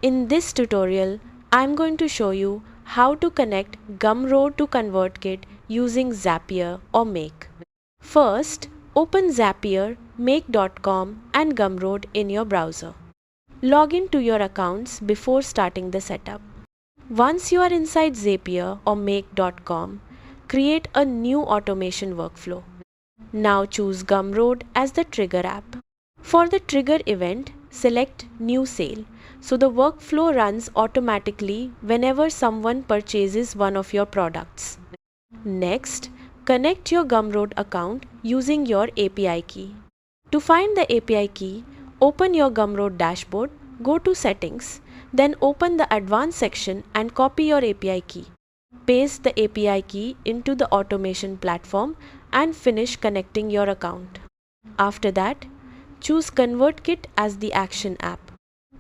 In this tutorial, I'm going to show you how to connect Gumroad to ConvertKit using Zapier or Make. First, open Zapier, Make.com and Gumroad in your browser. Log in to your accounts before starting the setup. Once you are inside Zapier or Make.com, create a new automation workflow. Now choose Gumroad as the trigger app. For the trigger event, select New Sale, so the workflow runs automatically whenever someone purchases one of your products. Next, connect your Gumroad account using your API key. To find the API key, open your Gumroad dashboard, go to Settings, then open the Advanced section and copy your API key. Paste the API key into the automation platform and finish connecting your account. After that, choose ConvertKit as the action app.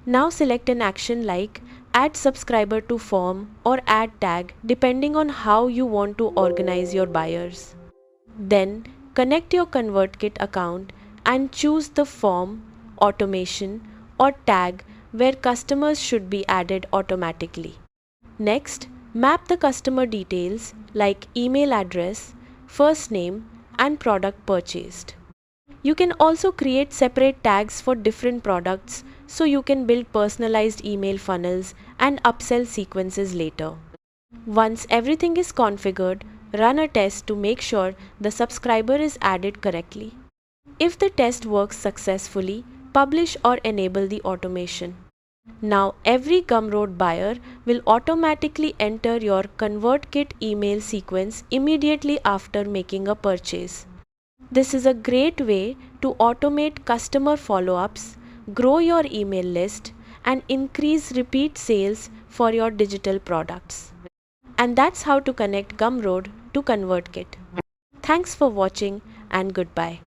Now select an action like Add subscriber to form or Add tag depending on how you want to organize your buyers. Then connect your ConvertKit account and choose the form, automation or tag where customers should be added automatically. Next, map the customer details like email address, first name and product purchased. You can also create separate tags for different products so you can build personalized email funnels and upsell sequences later. Once everything is configured, run a test to make sure the subscriber is added correctly. If the test works successfully, publish or enable the automation. Now every Gumroad buyer will automatically enter your ConvertKit email sequence immediately after making a purchase. This is a great way to automate customer follow-ups, grow your email list, and increase repeat sales for your digital products. And that's how to connect Gumroad to ConvertKit. Thanks for watching and goodbye.